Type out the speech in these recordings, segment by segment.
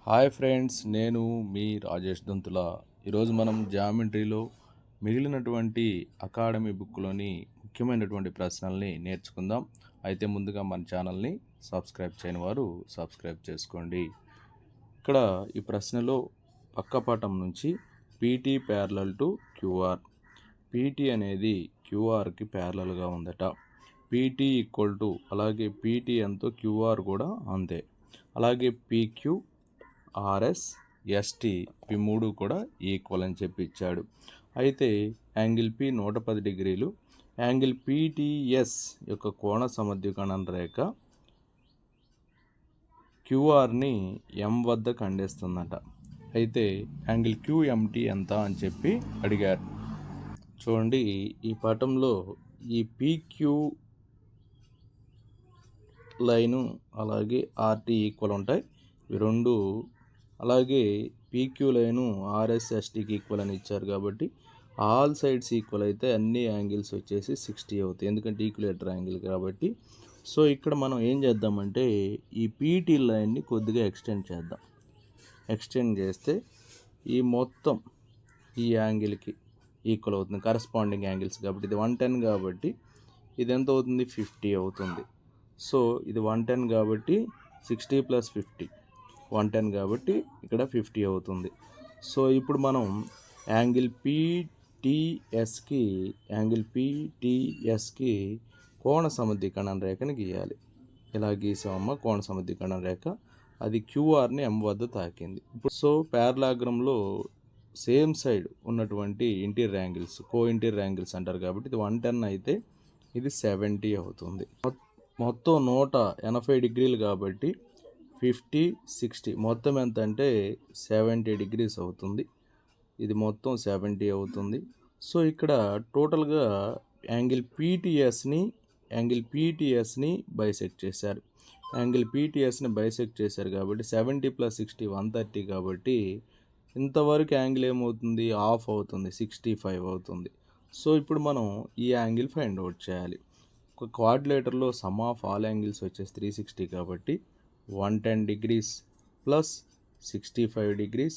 Hi friends, నేను మీ రాజేష్ దొంతుల. ఈరోజు మనం జామెట్రీలో మిగిలినటువంటి అకాడమీ బుక్లోని ముఖ్యమైనటువంటి ప్రశ్నల్ని నేర్చుకుందాం. అయితే ముందుగా మన ఛానల్ని సబ్స్క్రైబ్ చేయని వారు సబ్స్క్రైబ్ చేసుకోండి. ఇక్కడ ఈ ప్రశ్నలో పక్కపటం నుంచి PT parallel to QR. PT అనేది క్యూఆర్కి ప్యారలల్గా ఉందట. పీటీ ఈక్వల్ టు అలాగే పీటీ ఎంతో క్యూఆర్ కూడా అంతే. అలాగే పీక్యూ, ఆర్ఎస్, ఎస్టీ ఈ మూడు కూడా ఈక్వల్ అని చెప్పి ఇచ్చాడు. అయితే యాంగిల్ పి 110 డిగ్రీలు, యాంగిల్ పీటీఎస్ యొక్క కోణ సమద్వికరణం రేఖ క్యూఆర్ని ఎం వద్ద ఖండిస్తుందట. అయితే యాంగిల్ క్యూఎంటీ ఎంత అని చెప్పి అడిగారు. చూడండి, ఈ పటంలో ఈ పీక్యూ లైను అలాగే ఆర్టీ ఈక్వల్ ఉంటాయి, ఇవి రెండు. అలాగే పీక్యూ లైను ఆర్ఎస్ఎస్టీకి ఈక్వల్ అని ఇచ్చారు కాబట్టి ఆల్ సైడ్స్ ఈక్వల్ అయితే అన్ని యాంగిల్స్ వచ్చేసి 60 అవుతాయి, ఎందుకంటే ఈక్వలేటర్ యాంగిల్ కాబట్టి. సో ఇక్కడ మనం ఏం చేద్దామంటే ఈ పీటీ లైన్ని కొద్దిగా ఎక్స్టెండ్ చేద్దాం. ఎక్స్టెండ్ చేస్తే ఈ మొత్తం ఈ యాంగిల్కి ఈక్వల్ అవుతుంది, కరస్పాండింగ్ యాంగిల్స్ కాబట్టి. ఇది 110 కాబట్టి ఇది ఎంత అవుతుంది, 50 అవుతుంది. సో ఇది 110 కాబట్టి 60 + 50 110 కాబట్టి ఇక్కడ 50 అవుతుంది. సో ఇప్పుడు మనం యాంగిల్ పీటీఎస్కి కోణ సమద్వికరణం రేఖని గీయాలి. ఇలా గీసామమ్మ కోణ సమద్వికరణం రేఖ, అది క్యూఆర్ని ఎం వద్ద తాకింది. ఇప్పుడు సో ప్యారలాగ్రంలో సేమ్ సైడ్ ఉన్నటువంటి ఇంటీరియర్ యాంగిల్స్ ఇంటీరియర్ యాంగిల్స్ అంటారు కాబట్టి ఇది 110 అయితే ఇది 70 అవుతుంది. మొత్తం 180 డిగ్రీలు కాబట్టి 50, 60 మొత్తం ఎంత అంటే 70 డిగ్రీస్ అవుతుంది. ఇది మొత్తం 70 అవుతుంది. సో ఇక్కడ టోటల్గా యాంగిల్ పీటీఎస్ని బైసెక్ట్ చేశారు. యాంగిల్ పీటీఎస్ని బైసెక్ట్ చేశారు కాబట్టి 70 + 60 130 కాబట్టి ఇంతవరకు యాంగిల్ ఏమవుతుంది, హాఫ్ అవుతుంది, 65 అవుతుంది. సో ఇప్పుడు మనం ఈ యాంగిల్ ఫైండ్ అవుట్ చేయాలి. ఒక క్వాడ్రిలేటర్లో సమ్ ఆఫ్ ఆల్ యాంగిల్స్ వచ్చేసి 360 కాబట్టి 110 degrees plus 65 degrees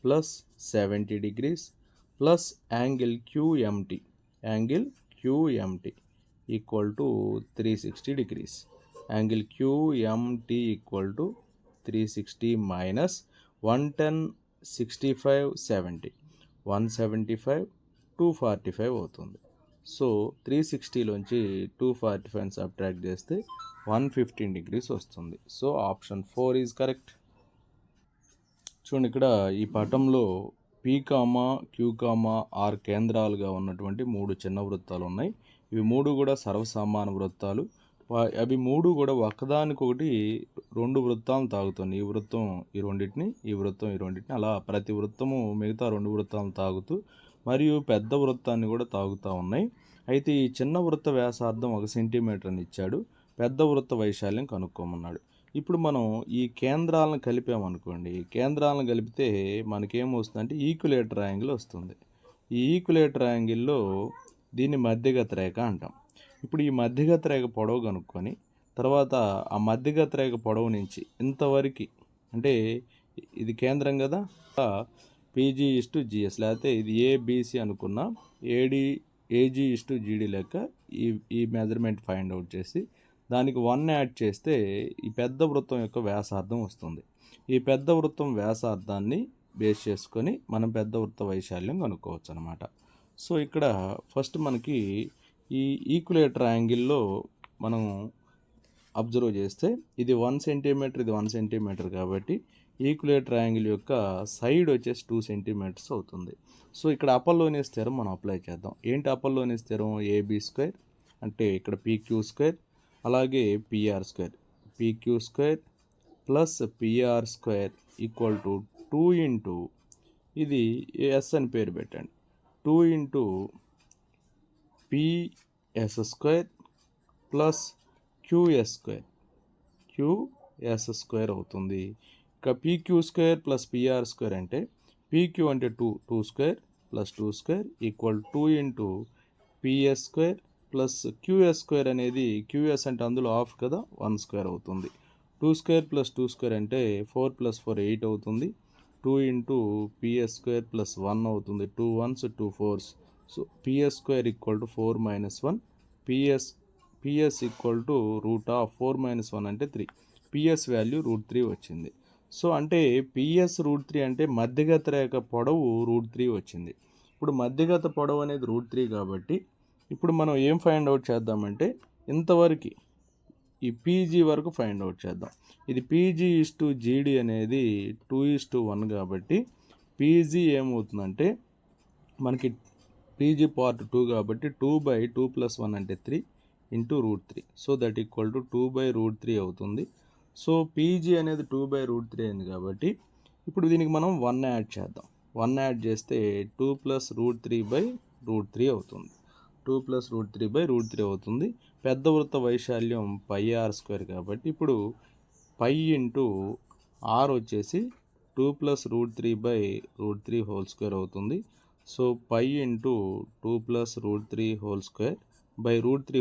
plus 70 degrees plus angle QMT equal to 360 degrees. Angle QMT equal to 360 minus 110, 65, 70, 175, 245 అవుతుంది. సో 360లోంచి 245 సబ్ట్రాక్ట్ చేస్తే 115 degrees వస్తుంది. So option 4 is correct. చూడండి, ఇక్కడ ఈ పటంలో P comma, Q comma, R కేంద్రాలుగా ఉన్నటువంటి 3 చిన్న వృత్తాలు ఉన్నాయి. ఇవి 3 కూడా సర్వసమాన వృత్తాలు. అవి 3 కూడా ఒకదానికొకటి 2 వృత్తాలను తాగుతుంది. ఈ వృత్తం ఈ రెండింటిని, ఈ వృత్తం ఈ రెండింటిని, అలా ప్రతి వృత్తము మిగతా 2 వృత్తాలను తాగుతూ మరియు పెద్ద వృత్తాన్ని కూడా తాగుతూ ఉన్నాయి. అయితే ఈ చిన్న వృత్త వ్యాసార్థం 1 సెంటీమీటర్ అని ఇచ్చాడు, పెద్ద వృత్త వైశాల్యం కనుక్కోమన్నాడు. ఇప్పుడు మనం ఈ కేంద్రాలను కలిపామనుకోండి, కేంద్రాలను కలిపితే మనకేమొస్తుందంటే ఈక్యులేటర్ యాంగిల్ వస్తుంది. ఈ ఈక్యులేటర్ యాంగిల్లో దీన్ని మధ్యగత రేఖ అంటాం. ఇప్పుడు ఈ మధ్యగత రేఖ పొడవు కనుక్కొని తర్వాత ఆ మధ్యగత రేఖ పొడవు నుంచి ఇంతవరకు, అంటే ఇది కేంద్రం కదా, PG/GS లేకపోతే ఇది ABC అనుకున్నా, AG/GD లెక్క ఈ మెజర్మెంట్ ఫైండ్ అవుట్ చేసి దానికి 1 యాడ్ చేస్తే ఈ పెద్ద వృత్తం యొక్క వ్యాసార్థం వస్తుంది. ఈ పెద్ద వృత్తం వ్యాసార్థాన్ని బేస్ చేసుకొని మనం పెద్ద వృత్త వైశాల్యం కనుక్కోవచ్చు అనమాట. సో ఇక్కడ ఫస్ట్ మనకి ఈ ఈక్యులేటర్ యాంగిల్లో మనం అబ్జర్వ్ చేస్తే ఇది 1 సెంటీమీటర్, ఇది 1 సెంటీమీటర్ కాబట్టి ఈక్యులేటర్ యాంగిల్ యొక్క సైడ్ వచ్చేసి 2 సెంటీమీటర్స్ అవుతుంది. సో ఇక్కడ అపర్లోనియస్ థియరం మనం అప్లై చేద్దాం. ఏంటి అపర్లోనియస్ థియరం? AB² అంటే ఇక్కడ PQ² అలాగే PR² PQ² plus PR² equal to 2 into, ఇది ఎస్ అని పేరు పెట్టండి, 2 ఇంటూ PS² ప్లస్ QS² అవుతుంది. ఇక PQ² ప్లస్ PR² అంటే PQ అంటే 2² plus 2² equal 2 into PS² plus QS² అనేది QS అంటే అందులో హాఫ్ కదా, 1² అవుతుంది. 2 స్క్వేర్ ప్లస్ 2 స్క్వేర్ అంటే 4 ప్లస్ 4 8 అవుతుంది. 2 ఇంటూ పిఎస్ స్క్వేర్ ప్లస్ 1 అవుతుంది. 2 1s 2 4s. So PS square equal to 4 minus 1. PS equal to root of 4 minus 1 అంటే 3. పిఎస్ వాల్యూ √3 వచ్చింది. సో అంటే పిఎస్ √3 అంటే మధ్యగత రేఖ పొడవు √3 వచ్చింది. ఇప్పుడు మధ్యగత పొడవు అనేది √3 కాబట్టి ఇప్పుడు మనం ఏం ఫైండ్ అవుట్ చేద్దామంటే ఇంతవరకు ఈ పీజీ వరకు ఫైండ్ అవుట్ చేద్దాం. ఇది పీజీ టు జీడీ అనేది 2:1 కాబట్టి పీజీ ఏమవుతుందంటే మనకి పీజీ పార్ట్ 2 కాబట్టి 2/2 + 1 అంటే 3 into √3. So that equal to 2/√3 అవుతుంది. సో పీజీ అనేది 2/√3 అయింది కాబట్టి ఇప్పుడు దీనికి మనం 1 యాడ్ చేద్దాం. 1 యాడ్ చేస్తే 2 + √3/√3 అవుతుంది. 2 + √3/√3 అవుతుంది. పెద్ద వృత్త వైశాల్యం πr² కాబట్టి ఇప్పుడు π ఇంటూ r వచ్చేసి 2 + √3/√3 హోల్ స్క్వేర్ అవుతుంది. సో π ఇంటూ 2 + √3/√3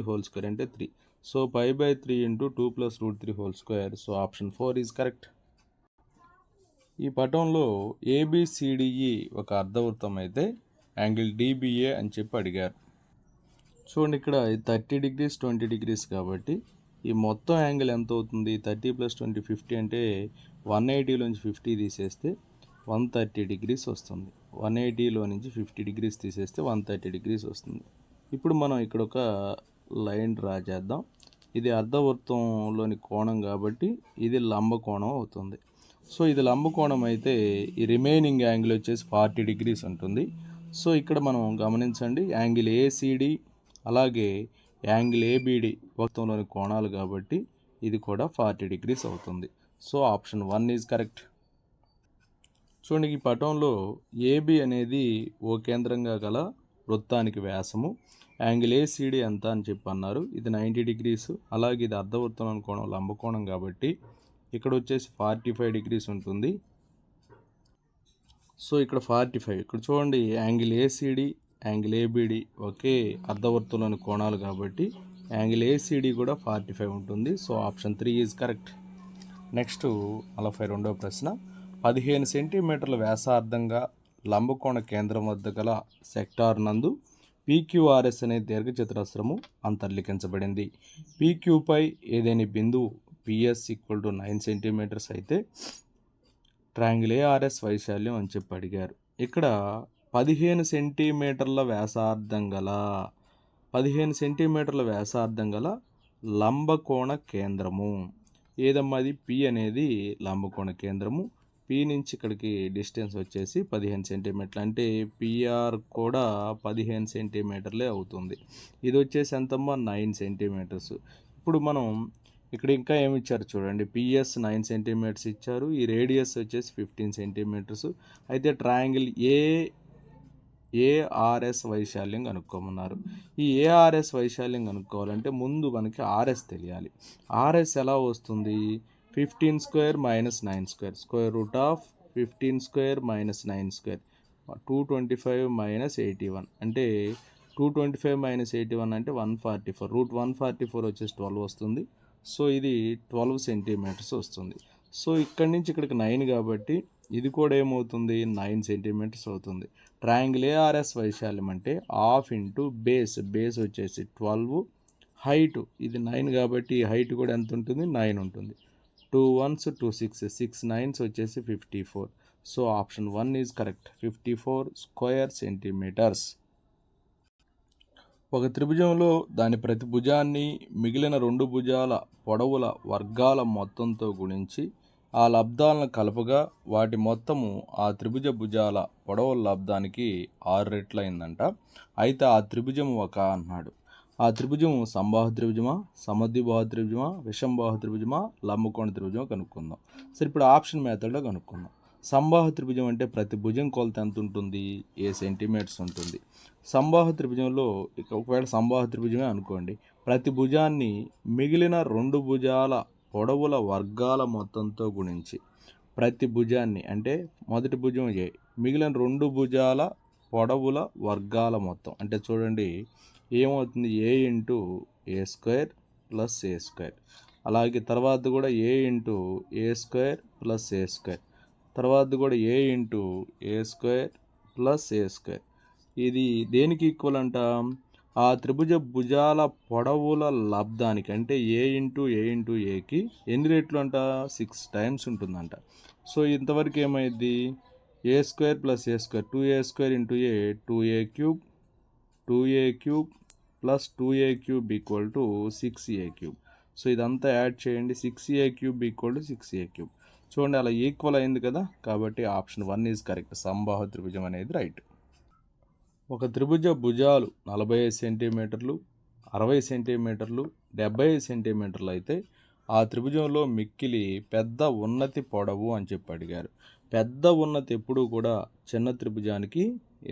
హోల్ స్క్వేర్ అంటే 3. So π/3 into 2 + √3 whole square. So option 4 is correct. ఈ పటంలో ఏబిసిడిఈ ఒక అర్ధవృత్తం అయితే యాంగిల్ డిబిఏ అని చెప్పి అడిగారు. చూడండి ఇక్కడ 30 degrees 20 degrees కాబట్టి ఈ మొత్తం యాంగిల్ ఎంత అవుతుంది? 30 + 20 50 అంటే 180లోంచి 50 తీసేస్తే 130 degrees వస్తుంది. 180లో నుంచి 50 degrees తీసేస్తే 130 degrees వస్తుంది. ఇప్పుడు మనం ఇక్కడ ఒక లైన్ డ్రా చేద్దాం. ఇది అర్ధవృత్తంలోని కోణం కాబట్టి ఇది లంబ కోణం అవుతుంది. సో ఇది లంబ కోణం అయితే ఈ రిమైనింగ్ యాంగిల్ వచ్చేసి 40 degrees ఉంటుంది. సో ఇక్కడ మనం గమనించండి యాంగిల్ ఏసిడి అలాగే యాంగిల్ ఏబిడి వృత్తంలోని కోణాలు కాబట్టి ఇది కూడా 40 degrees అవుతుంది. So option 1 is correct. చూడండి ఈ పటంలో ఏబి అనేది ఓ కేంద్రంగా గల వృత్తానికి వ్యాసము. యాంగిల్ ఏసిడి ఎంత అని చెప్పి అన్నారు. ఇది 90 degrees. అలాగే ఇది అర్ధవృత్తంలోని కోణం లంబకోణం కాబట్టి ఇక్కడ వచ్చేసి 45 degrees ఉంటుంది. సో ఇక్కడ 45. ఇక్కడ చూడండి యాంగిల్ ఏసిడి యాంగిల్ ఏబిడి ఒకే అర్ధవృత్తంలోని కోణాలు కాబట్టి యాంగిల్ ఏసిడి కూడా 45 ఉంటుంది. So option 3 is correct. Next 42వ ప్రశ్న. 15 సెంటీమీటర్ల వ్యాసార్థంగా లంబకోణ కేంద్రం వద్ద గల సెక్టార్ నందు PQRS అనే దీర్ఘచతురస్రము అంతర్లిఖించబడింది. PQపై ఏదైనా బిందువు PS = 9 సెంటీమీటర్స్ అయితే ట్రయాంగిల్ ARS వైశాల్యం అని చెప్పి అడిగారు. ఇక్కడ 15 సెంటీమీటర్ల వ్యాసార్థం గల లంబకోణ కేంద్రము ఏదమ్మా అది? P అనేది లంబకోణ కేంద్రము. P నుంచి ఇక్కడికి డిస్టెన్స్ వచ్చేసి 15 సెంటీమీటర్లు అంటే PR కూడా 15 సెంటీమీటర్లే అవుతుంది. ఇది వచ్చేసి ఎంతమ్మా? 9 సెంటీమీటర్స్. ఇప్పుడు మనం ఇక్కడ ఇంకా ఏమి ఇచ్చారు చూడండి. PS 9 సెంటీమీటర్స్ ఇచ్చారు. ఈ రేడియస్ వచ్చేసి 15 సెంటీమీటర్స్. అయితే ట్రయాంగిల్ ARS వైశాల్యం కనుక్కోమన్నారు. ఈ ARS వైశాల్యం కనుక్కోవాలంటే ముందు మనకి RS తెలియాలి. RS ఎలా వస్తుంది? 15² - 9². Square root of 15² - 9². 225 - 81 అంటే 225 - 81 అంటే 144. √144 వచ్చేసి 12 వస్తుంది. సో ఇది 12 సెంటీమీటర్స్ వస్తుంది. సో ఇక్కడి నుంచి ఇక్కడికి 9 కాబట్టి ఇది కూడా ఏమవుతుంది? 9 సెంటీమీటర్స్ అవుతుంది. ట్రయాంగిల్ ARS వైశాల్యం అంటే హాఫ్ ఇంటూ బేస్ వచ్చేసి 12, హైట్ ఇది 9 కాబట్టి హైట్ కూడా ఎంత ఉంటుంది? 9 ఉంటుంది. 2 1s 2 6 6 9s వచ్చేసి 54. So option 1 is correct. 54 square centimetres. ఒక త్రిభుజంలో దాని ప్రతి భుజాన్ని మిగిలిన 2 భుజాల పొడవుల వర్గాల మొత్తంతో గుణించి ఆ లబ్ధాలను కలపగా వాటి మొత్తము ఆ త్రిభుజ భుజాల పొడవుల లబ్ధానికి 6 రెట్లు అయిందంట. అయితే ఆ త్రిభుజము ఒక అన్నాడు. ఆ త్రిభుజము సంబాహు త్రిభుజమా, సమద్విబాహు త్రిభుజమా, విషంబాహు త్రిభుజమా, లంబకోణ త్రిభుజమా కనుక్కుందాం. సరే ఇప్పుడు ఆప్షన్ మెథడ్లో కనుక్కుందాం. సంబాహు త్రిభుజం అంటే ప్రతి భుజం కొలత ఎంత ఉంటుంది? 7 సెంటీమీటర్స్ ఉంటుంది. సంబాహు త్రిభుజంలో ఒకవేళ సంబాహు త్రిభుజమే అనుకోండి, ప్రతి భుజాన్ని మిగిలిన 2 భుజాల పొడవుల వర్గాల మొత్తంతో గుణించి ప్రతి భుజాన్ని అంటే మొదటి భుజం A, మిగిలిన 2 భుజాల పొడవుల వర్గాల మొత్తం అంటే చూడండి ఏమవుతుంది? A × A² + A². అలాగే తర్వాత కూడా ఏ into A square plus A square, తర్వాత కూడా ఏ into A square plus A square. ఇది దేనికి ఈక్వల్ అంట? ఆ త్రిభుజ భుజాల పొడవుల లబ్ధానికి, అంటే ఏ ఇంటూ ఏకి ఎన్ని రెట్లు అంట? 6 టైమ్స్ ఉంటుందంట. సో ఇంతవరకు ఏమైంది? A square plus A square, 2a square into A 2a cube, 2a cube plus 2a cube equal to 6a cube. So ఇదంతా యాడ్ చేయండి, 6a cube equal to 6a cube. చూడండి అలా ఈక్వల్ అయింది కదా, కాబట్టి ఆప్షన్ 1 ఈజ్ కరెక్ట్. సమబాహు త్రిభుజం అనేది right. ఒక త్రిభుజ భుజాలు 45 సెంటీమీటర్లు, 60 సెంటీమీటర్లు, 75 సెంటీమీటర్లు అయితే ఆ త్రిభుజంలో మిక్కిలి పెద్ద ఉన్నతి పొడవు అని చెప్పి అడిగారు. పెద్ద ఉన్నతి ఎప్పుడూ కూడా చిన్న త్రిభుజానికి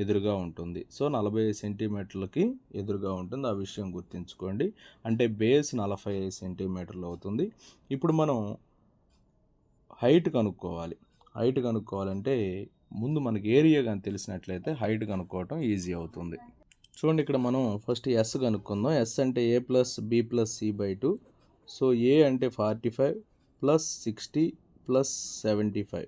ఎదురుగా ఉంటుంది. సో 45 సెంటీమీటర్లకి ఎదురుగా ఉంటుంది, ఆ విషయం గుర్తుంచుకోండి. అంటే బేస్ 45 సెంటీమీటర్లు అవుతుంది. ఇప్పుడు మనం హైట్ కనుక్కోవాలి. హైట్ కనుక్కోవాలంటే ముందు మనకి ఏరియా కానీ తెలిసినట్లయితే హైట్ కనుక్కోవటం ఈజీ అవుతుంది. చూడండి ఇక్కడ మనం ఫస్ట్ ఎస్ కనుక్కుందాం. ఎస్ అంటే A plus B plus C by 2. So A అంటే 45 ప్లస్ 60 ప్లస్ 75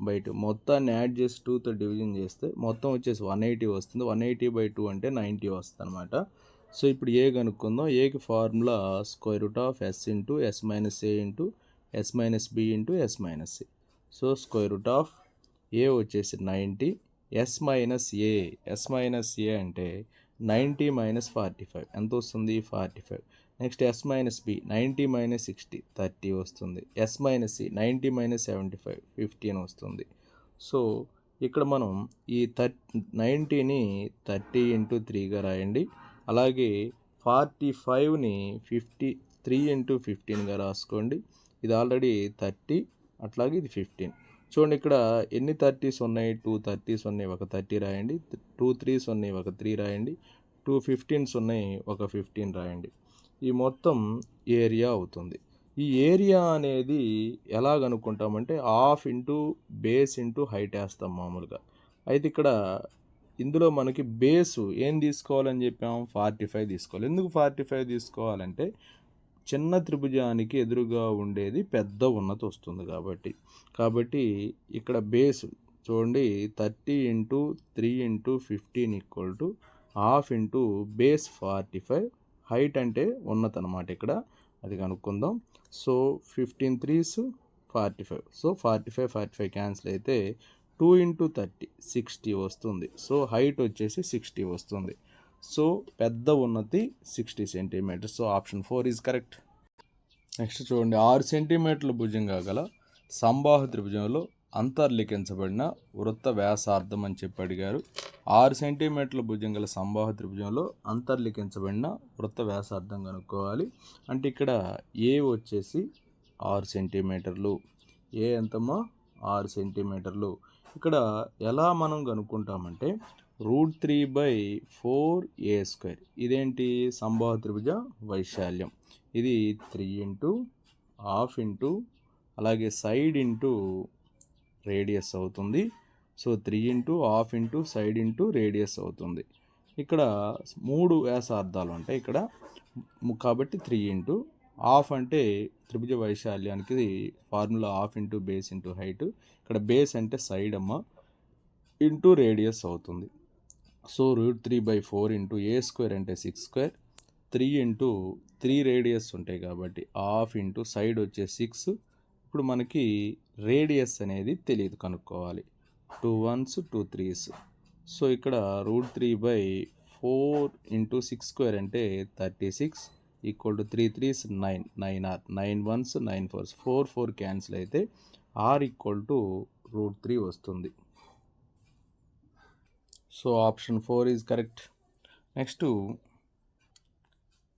బై 2. మొత్తాన్ని యాడ్ చేసి 2తో డివిజన్ చేస్తే మొత్తం వచ్చేసి 180 వస్తుంది. 180 బై 2 అంటే 90 వస్తుంది అనమాట. సో ఇప్పుడు ఏ కనుక్కుందాం. ఏకి formula square root of S into S minus A into S minus B into S minus C. So square root of A వచ్చేసి 90, ఎస్ మైనస్ ఏ అంటే 90 మైనస్ 45 ఎంత వస్తుంది? 45. Next S minus B 90 minus 60 30 వస్తుంది. Yes minus C 90 minus 75 15 వస్తుంది. So ఇక్కడ మనం ఈ 90ని 30 into 3గా రాయండి. అలాగే 45ని 3 ఇంటూ 15గా రాసుకోండి. ఇది ఆల్రెడీ 30, అట్లాగే ఇది 15. చూడండి ఇక్కడ ఎన్ని 30s ఉన్నాయి? 2 30s ఉన్నాయి, ఒక 30 రాయండి. 2 3s ఉన్నాయి, ఒక 3 రాయండి. 2 15s ఉన్నాయి, ఒక 15 రాయండి. ఈ మొత్తం ఏరియా అవుతుంది. ఈ ఏరియా అనేది ఎలా కనుక్కుంటామంటే half into base into height వేస్తాం మామూలుగా. అయితే ఇక్కడ ఇందులో మనకి బేసు ఏం తీసుకోవాలని చెప్పాము? 45 తీసుకోవాలి. ఎందుకు 45 తీసుకోవాలంటే చిన్న త్రిభుజానికి ఎదురుగా ఉండేది పెద్ద ఉన్నతి వస్తుంది కాబట్టి ఇక్కడ బేస్ చూడండి 30 into 3 into 15 equal to half into base 45. Height అంటే ఉన్నతి అనమాట, ఇక్కడ అది కనుక్కుందాం. So 15 3s 45. సో 45 క్యాన్సిల్ అయితే 2 ఇంటూ 30 60 వస్తుంది. సో హైట్ వచ్చేసి 60 వస్తుంది. సో పెద్ద ఉన్నతి 60 centimetres. So option 4 is correct. Next చూడండి, 6 సెంటీమీటర్ల భుజంగా గల సంబాహు త్రిభుజంలో అంతర్లిఖించబడిన వృత్త వ్యాసార్థం అని చెప్పి అడిగారు. 6 సెంటీమీటర్ల భుజం గల సంబాహు త్రిభుజంలో అంతర్లిఖించబడిన వృత్త వ్యాసార్థం కనుక్కోవాలి. అంటే ఇక్కడ ఏ వచ్చేసి 6 సెంటీమీటర్లు. ఏ ఎంతమ్మా? 6 సెంటీమీటర్లు. ఇక్కడ ఎలా మనం కనుక్కుంటామంటే √3/4a². ఇదేంటి? సంబాహు త్రిభుజ వైశాల్యం. ఇది 3 ఇంటూ హాఫ్ ఇంటూ అలాగే సైడ్ ఇంటూ రేడియస్ అవుతుంది. So 3 into half into side into radius అవుతుంది. ఇక్కడ 3 వ్యాసార్థాలు ఉంటాయి ఇక్కడ, కాబట్టి 3 ఇంటూ హాఫ్ అంటే త్రిభుజ వైశాల్యానికి formula half into base into height. ఇక్కడ బేస్ అంటే సైడ్ అమ్మ ఇంటూ రేడియస్ అవుతుంది. సో √3/4 ఇంటూ a² అంటే 6². 3 ఇంటూ 3 రేడియస్ ఉంటాయి కాబట్టి హాఫ్ ఇంటూ సైడ్ వచ్చే 6. ఇప్పుడు మనకి రేడియస్ అనేది తెలియదు, కనుక్కోవాలి. 2 1s 2 3s. సో ఇక్కడ √3/4 ఇంటూ 6² అంటే 36 equal to 3 3s 9 9r 9 1s 9 4s 4 4 cancel అయితే r ఈక్వల్ టు √3 వస్తుంది. So option 4 is correct. Next,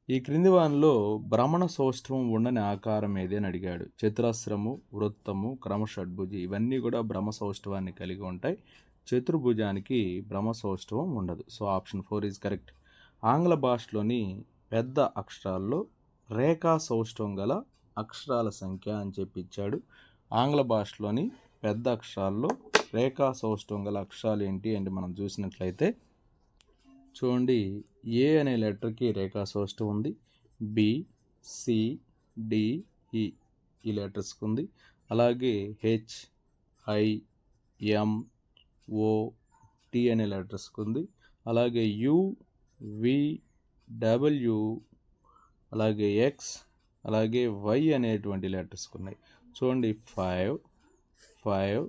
ఈ క్రింది వానిలో భ్రమణ సౌష్ఠవం ఉండని ఆకారం ఏది అని అడిగాడు. చతురస్రము, వృత్తము, క్రమషడ్భుజి ఇవన్నీ కూడా భ్రమ సౌష్ఠవాన్ని కలిగి ఉంటాయి. చతుర్భుజానికి భ్రమ సౌష్ఠవం ఉండదు. So option 4 is correct. ఆంగ్ల భాషలోని పెద్ద అక్షరాల్లో రేఖా సౌష్ఠవం గల అక్షరాల సంఖ్య అని చెప్పి ఇచ్చాడు. ఆంగ్ల భాషలోని పెద్ద అక్షరాల్లో రేఖా సౌష్ఠవం గల అక్షరాలు ఏంటి అంటే మనం చూసినట్లయితే చూడండి, ఏ అనే లెటర్కి రేఖా సౌష్ఠవం ఉంది. బి, సి, డి, ఈ ఈ లెటర్స్కి ఉంది. అలాగే H, I, M, O, T అనే లెటర్స్కి ఉంది. అలాగే యు, వి, డబ్ల్యూ, అలాగే ఎక్స్, అలాగే వై అనేటువంటి లెటర్స్కి ఉన్నాయి. చూడండి 5, 5,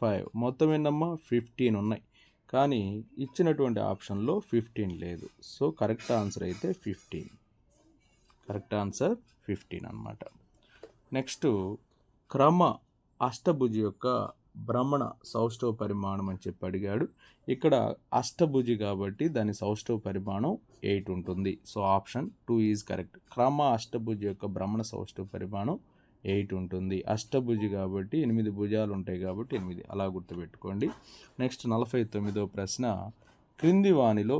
5 మొత్తం ఏంటమ్మా 15 ఉన్నాయి. కానీ ఇచ్చినటువంటి ఆప్షన్లో 15 లేదు. సో కరెక్ట్ ఆన్సర్ అయితే 15. కరెక్ట్ ఆన్సర్ 15 అన్నమాట. నెక్స్ట్ క్రమ అష్టభుజి యొక్క భ్రమణ సౌష్ఠవ పరిమాణం అని చెప్పి అడిగాడు. ఇక్కడ అష్టభుజి కాబట్టి దాని సౌష్ఠవ పరిమాణం 8 ఉంటుంది. So option 2 is correct. క్రమ అష్టభుజి యొక్క భ్రమణ సౌష్ఠవ పరిమాణం 8 ఉంటుంది. అష్టభుజి కాబట్టి 8 భుజాలు ఉంటాయి కాబట్టి 8 అలా గుర్తుపెట్టుకోండి. నెక్స్ట్ 49వ ప్రశ్న, క్రింది వానిలో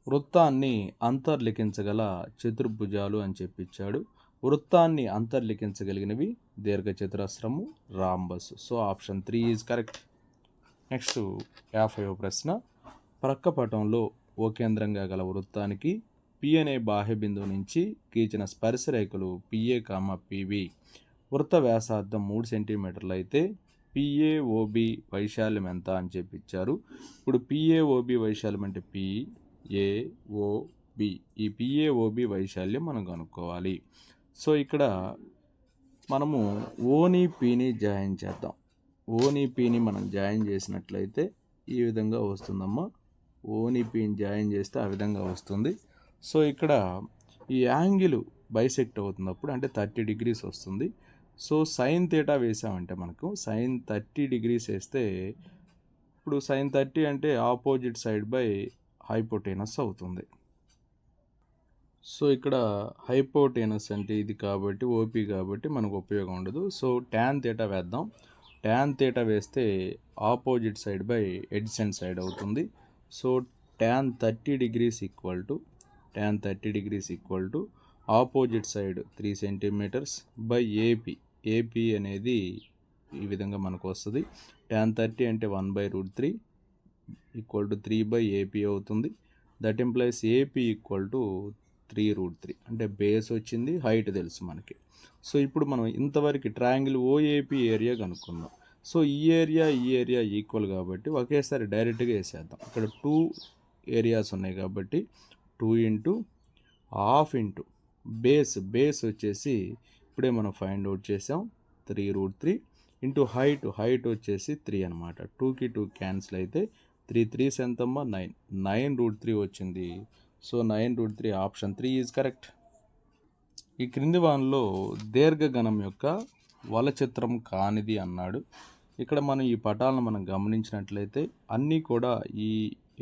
వృత్తాన్ని అంతర్లిఖించగల చతుర్భుజాలు అని చెప్పిచ్చాడు. వృత్తాన్ని అంతర్లిఖించగలిగినవి దీర్ఘచతురస్రము, rhombus. So option 3 is correct. Next 50వ ప్రశ్న, ప్రక్క పటంలో ఓ కేంద్రంగా గల వృత్తానికి పి అనే బాహ్య బిందువు నుంచి గీచిన స్పర్శరేఖలు పిఏ, పివి వృత్త వ్యాసార్థం 3 సెంటీమీటర్లు అయితే పిఏఓబి వైశాల్యం ఎంత అని చెప్పిచ్చారు. ఇప్పుడు పిఏఓబి వైశాల్యం అంటే పిఏఓబి, ఈ పిఏఓబి వైశాల్యం మనం కనుక్కోవాలి. సో ఇక్కడ మనము ఓని పీని జాయిన్ చేద్దాం. ఓని పీని మనం జాయిన్ చేసినట్లయితే ఈ విధంగా వస్తుందమ్మా. ఓని పీని జాయిన్ చేస్తే ఆ విధంగా వస్తుంది. సో ఇక్కడ ఈ యాంగిల్ బైసెక్ట్ అవుతున్నప్పుడు అంటే 30 degrees వస్తుంది. సో సైన్ థీటా వేసామంటే మనకు సైన్ 30 degrees వేస్తే ఇప్పుడు సైన్ 30 అంటే ఆపోజిట్ సైడ్ బై హైపోటెనస్ అవుతుంది. సో ఇక్కడ హైపోటెనస్ అంటే ఇది కాబట్టి ఓపీ కాబట్టి మనకు ఉపయోగం ఉండదు. సో ట్యాన్ థీటా వేద్దాం. ట్యాన్ థీటా వేస్తే opposite side by adjacent side అవుతుంది. So tan 30 degrees equal to opposite side 3 centimeters by AP. AP అనేది ఈ విధంగా మనకు వస్తుంది. ట్యాన్ 30 అంటే 1/√3 ఈక్వల్ టు 3/AP అవుతుంది. That implies AP equal to 3√3 అంటే బేస్ వచ్చింది, హైట్ తెలుసు మనకి. సో ఇప్పుడు మనం ఇంతవరకు ట్రయాంగిల్ ఓఏపీ ఏరియా కనుక్కుందాం. సో ఈ ఏరియా ఈక్వల్ కాబట్టి ఒకేసారి డైరెక్ట్గా వేసేద్దాం. ఇక్కడ 2 ఏరియాస్ ఉన్నాయి కాబట్టి 2 ఇంటూ హాఫ్ ఇంటూ బేస్ వచ్చేసి ఇప్పుడే మనం ఫైండ్ అవుట్ చేసాం 3√3 ఇంటూ హైట్ వచ్చేసి 3 అనమాట. 2కి 2 క్యాన్సిల్ అయితే 3 3s ఎంతమ్మా 9/3 వచ్చింది. So 9/3 option 3 is correct. ఈ క్రింది వానిలో దీర్ఘగణం యొక్క వలచిత్రం కానిది అన్నాడు. ఇక్కడ మనం ఈ పటాలను మనం గమనించినట్లయితే అన్నీ కూడా ఈ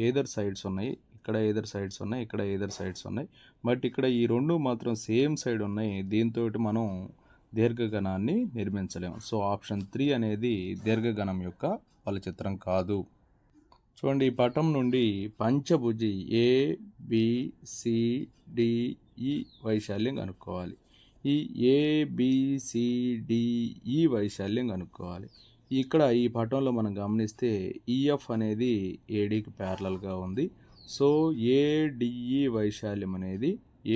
ఏదర్ సైడ్స్ ఉన్నాయి. ఇక్కడ ఏదర్ సైడ్స్ ఉన్నాయి, ఇక్కడ ఏదర్ సైడ్స్ ఉన్నాయి. బట్ ఇక్కడ ఈ రెండు మాత్రం సేమ్ సైడ్ ఉన్నాయి. దీంతో మనం దీర్ఘగణాన్ని నిర్మించలేము. సో ఆప్షన్ 3 అనేది దీర్ఘగణం యొక్క వలచిత్రం కాదు. చూడండి, ఈ పటం నుండి పంచభుజి ABCDE వైశాల్యం కనుక్కోవాలి. ఈ ABCDE వైశాల్యం కనుక్కోవాలి. ఇక్కడ ఈ పటంలో మనం గమనిస్తే EF అనేది ADకి ప్యారలల్గా ఉంది. సో ADE వైశాల్యం అనేది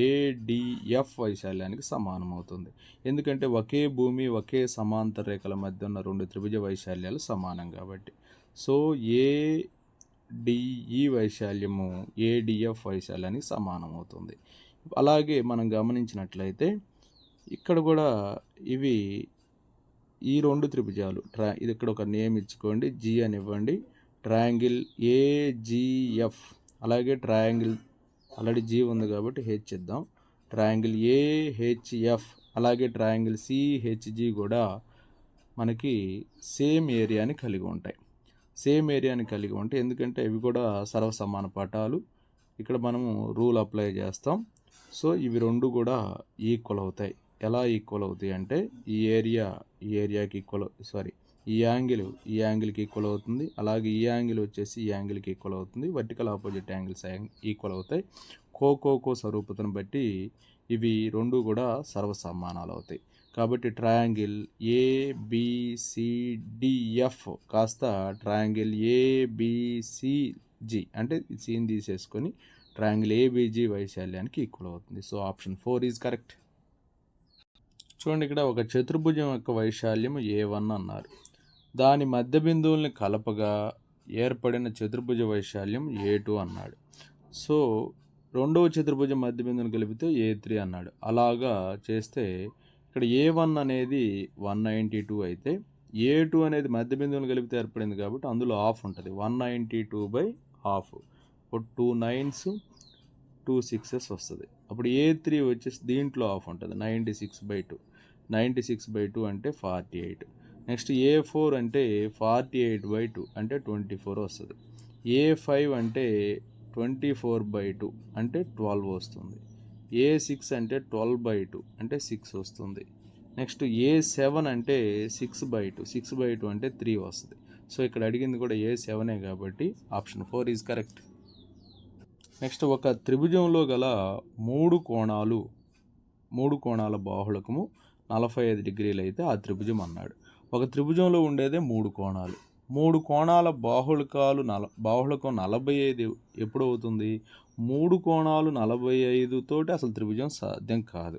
ADF వైశాల్యానికి సమానం అవుతుంది. ఎందుకంటే ఒకే భూమి, ఒకే సమాంతర రేఖల మధ్య ఉన్న 2 త్రిభుజ వైశాల్యాలు సమానం కాబట్టి. సో ADE వైశాల్యము ADF వైశాల్యానికి సమానం అవుతుంది. అలాగే మనం గమనించినట్లయితే ఇక్కడ కూడా ఇవి ఈ 2 త్రిభుజాలు ఇది ఇక్కడ ఒక నేమ్ ఇచ్చుకోండి, G అని ఇవ్వండి. ట్రయాంగిల్ AGF, అలాగే ట్రయాంగిల్ ఆల్రెడీ G ఉంది కాబట్టి H ఇద్దాం. ట్రయాంగిల్ AHF అలాగే ట్రయాంగిల్ CHG కూడా మనకి సేమ్ ఏరియాని కలిగి ఉంటాయి. ఎందుకంటే ఇవి కూడా సర్వసమాన పటాలు. ఇక్కడ మనము రూల్ అప్లై చేస్తాం. సో ఇవి రెండు కూడా ఈక్వల్ అవుతాయి. ఎలా ఈక్వల్ అవుతాయి అంటే ఈ ఏరియాకి ఈ యాంగిల్కి ఈక్వల్ అవుతుంది. అలాగే ఈ యాంగిల్ వచ్చేసి ఈ యాంగిల్కి ఈక్వల్ అవుతుంది. వర్టికల్ ఆపోజిట్ యాంగిల్స్ ఈక్వల్ అవుతాయి. కో స్వరూపతను బట్టి ఇవి రెండు కూడా సర్వసమానాలు అవుతాయి. కాబట్టి ట్రయాంగిల్ ABCDF కాస్త ట్రయాంగిల్ ABCG అంటే సీన్ తీసేసుకొని ట్రయాంగిల్ ABG వైశాల్యానికి ఈక్వల్ అవుతుంది. So option 4 is correct. చూడండి, ఇక్కడ ఒక చతుర్భుజం యొక్క వైశాల్యం A1 అన్నారు. దాని మధ్య బిందువుల్ని కలపగా ఏర్పడిన చతుర్భుజ వైశాల్యం A2 అన్నాడు. సో రెండవ చతుర్భుజం మధ్య బిందువుని కలిపితే A3 అన్నాడు. అలాగా చేస్తే ఇక్కడ A1 అనేది 192 అయితే A2 అనేది మధ్య బిందువుని కలిపితే ఏర్పడింది కాబట్టి అందులో హాఫ్ ఉంటుంది. 192/12. ఇప్పుడు 2 9s 2 6s వస్తుంది. అప్పుడు A3 వచ్చేసి దీంట్లో హాఫ్ ఉంటుంది, 96/2. 96/2 అంటే 48. నెక్స్ట్ A4 అంటే 48/2 అంటే 24 వస్తుంది. A5 అంటే 24/2 అంటే 12 వస్తుంది. A6 అంటే 12/2 అంటే 6 వస్తుంది. నెక్స్ట్ A7 అంటే 6/2. 6/2 అంటే 3 వస్తుంది. సో ఇక్కడ అడిగింది కూడా A7 కాబట్టి ఆప్షన్ 4 ఈజ్ కరెక్ట్. నెక్స్ట్ ఒక త్రిభుజంలో గల మూడు కోణాల బాహుళకము 45 డిగ్రీలు అయితే ఆ త్రిభుజం అన్నాడు. ఒక త్రిభుజంలో ఉండేదే మూడు కోణాల బాహుళకం 45 ఎప్పుడు అవుతుంది? మూడు కోణాలు 45 తోటి అసలు త్రిభుజం సాధ్యం కాదు.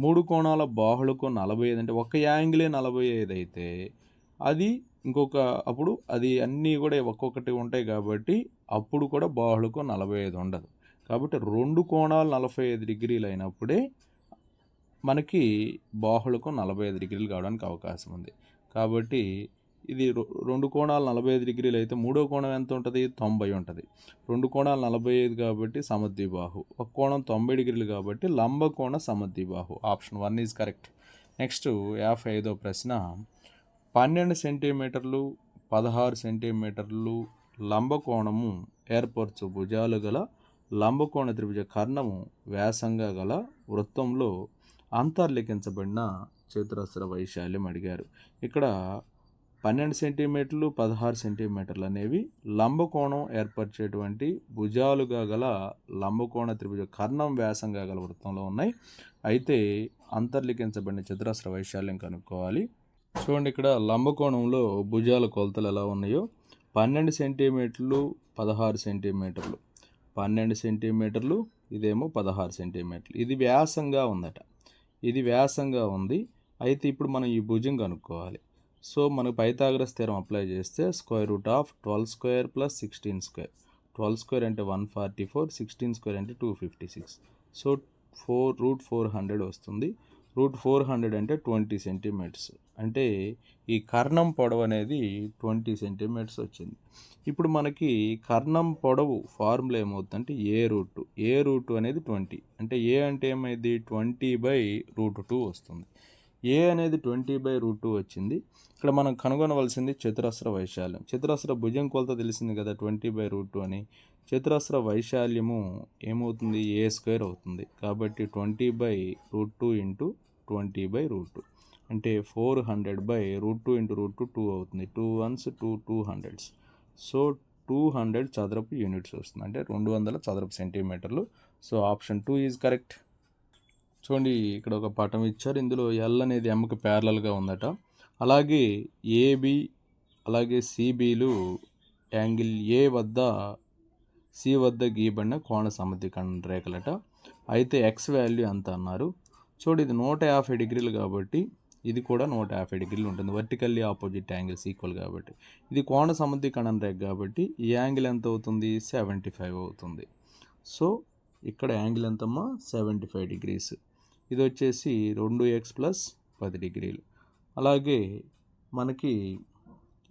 మూడు కోణాల బాహుళకం 45 అంటే ఒక యాంగిలే 45 అయితే అది అప్పుడు అది అన్నీ కూడా ఒక్కొక్కటి ఉంటాయి కాబట్టి అప్పుడు కూడా బాహుళకం 45 ఉండదు. కాబట్టి రెండు కోణాలు 45 డిగ్రీలు అయినప్పుడే మనకి బాహుళకం 45 డిగ్రీలు కావడానికి అవకాశం ఉంది. కాబట్టి ఇది రెండు కోణాలు 45 డిగ్రీలు అయితే మూడో కోణం ఎంత ఉంటుంది? 90 ఉంటుంది. రెండు కోణాలు 45 కాబట్టి సమద్విబాహు. ఒక కోణం 90 డిగ్రీలు కాబట్టి లంబకోణ సమద్విబాహు. Option 1 is correct. నెక్స్ట్ 55వ ప్రశ్న, 12 సెంటీమీటర్లు 16 సెంటీమీటర్లు లంబకోణము ఏర్పరచు భుజాలు గల లంబకోణ త్రిభుజ కర్ణము వ్యాసంగా గల వృత్తంలో అంతర్లిఖించబడిన చతురస్ర వైశాల్యం అడిగారు. ఇక్కడ 12 సెంటీమీటర్లు 16 సెంటీమీటర్లు అనేవి లంబకోణం ఏర్పరిచేటువంటి భుజాలుగా గల లంబకోణ త్రిభుజ కర్ణం వ్యాసంగా గల వృత్తంలో ఉన్నాయి. అయితే అంతర్లిఖించబడిన చతురస్ర వైశాల్యం కనుక్కోవాలి. చూడండి, ఇక్కడ లంబకోణంలో భుజాల కొలతలు ఎలా ఉన్నాయో 12 సెంటీమీటర్లు 16 సెంటీమీటర్లు 12 సెంటీమీటర్లు ఇదేమో 16 సెంటీమీటర్లు. ఇది వ్యాసంగా ఉందట. ఇది వ్యాసంగా ఉంది. అయితే ఇప్పుడు మనం ఈ భుజం కనుక్కోవాలి. సో మనకు పైథాగరస్ థీరం అప్లై చేస్తే √12² + 16². 12² అంటే 144, 16² అంటే 256. సో √400 వస్తుంది. √400 అంటే 20 సెంటీమీటర్స్. అంటే ఈ కర్ణం పొడవు అనేది 20 సెంటీమీటర్స్ వచ్చింది. ఇప్పుడు మనకి కర్ణం పొడవు ఫార్ములా ఏమవుతుందంటే ఏ రూట్ అనేది 20. అంటే ఏ అంటే ఏమైంది? 20/√2 వస్తుంది. ఏ అనేది 20/√2 వచ్చింది. ఇక్కడ మనం కనుగొనవలసింది చతురస్ర వైశాల్యం. చతురస్ర భుజం కొలత తెలిసింది కదా 20/√2 అని. చతురస్ర వైశాల్యము ఏమవుతుంది? A² అవుతుంది. కాబట్టి 20/√2 × 20/√2 అంటే 400/√2 × √2 అవుతుంది. 2 1s 2 200s. సో 200 చదరపు యూనిట్స్ వస్తుంది. అంటే 200 చదరపు సెంటీమీటర్లు. So option 2 is correct. చూడండి, ఇక్కడ ఒక పటం ఇచ్చారు. ఇందులో L అనేది Mకి ప్యారలల్గా ఉందట. అలాగే AB అలాగే CBలు యాంగిల్ A వద్ద C వద్ద గీయబడిన కోణ సమద్వికరణ రేఖలట. అయితే X వాల్యూ ఎంత అన్నారు. చూడు, ఇది 150 డిగ్రీలు కాబట్టి ఇది కూడా 150 డిగ్రీలు ఉంటుంది. వర్టికల్లీ ఆపోజిట్ యాంగిల్స్ ఈక్వల్ కాబట్టి ఇది కోణ సమద్వికరణ రేఖ కాబట్టి ఈ యాంగిల్ ఎంత అవుతుంది? 75 అవుతుంది. సో ఇక్కడ యాంగిల్ ఎంతమ్మా? 75 డిగ్రీస్. ఇది వచ్చేసి 2x + 10 డిగ్రీలు. అలాగే మనకి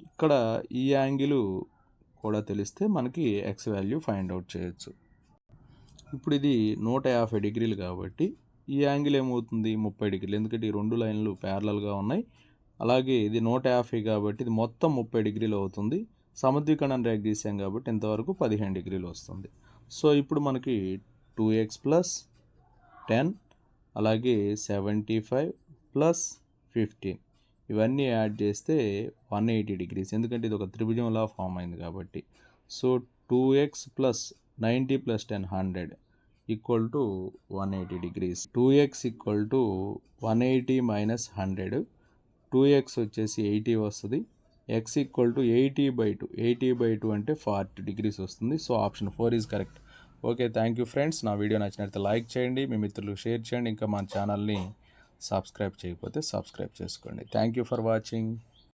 ఇక్కడ ఈ యాంగిల్ కూడా తెలిస్తే మనకి X వాల్యూ ఫైండ్ అవుట్ చేయొచ్చు. ఇప్పుడు ఇది 150 డిగ్రీలు కాబట్టి ఈ యాంగిల్ ఏమవుతుంది? 30 డిగ్రీలు. ఎందుకంటే ఈ రెండు లైన్లు ప్యారలల్గా ఉన్నాయి. అలాగే ఇది 150 కాబట్టి ఇది మొత్తం 30 డిగ్రీలు అవుతుంది. సమద్వికరణ రేఖ గీసాం కాబట్టి ఇంతవరకు 15 డిగ్రీలు వస్తుంది. సో ఇప్పుడు మనకి 2x + 10 అలాగే 75 + 15 ఇవన్నీ యాడ్ చేస్తే 180 డిగ్రీస్. ఎందుకంటే ఇది ఒక త్రిభుజంలా ఫామ్ అయింది కాబట్టి. So 2x + 90 + 10 100 = 180 degrees. 2x = 180 - 100. 2x వచ్చేసి 80 వస్తుంది. x = 80/2. 80/2 అంటే 40 డిగ్రీస్ వస్తుంది. So option 4 is correct. Okay, thank you friends. నా వీడియో నచ్చినట్లయితే లైక్ చేయండి, మీ మిత్రులకు షేర్ చేయండి. ఇంకా మన ఛానల్ని సబ్స్క్రైబ్ చేయకపోతే సబ్స్క్రైబ్ చేసుకోండి. Thank you for watching.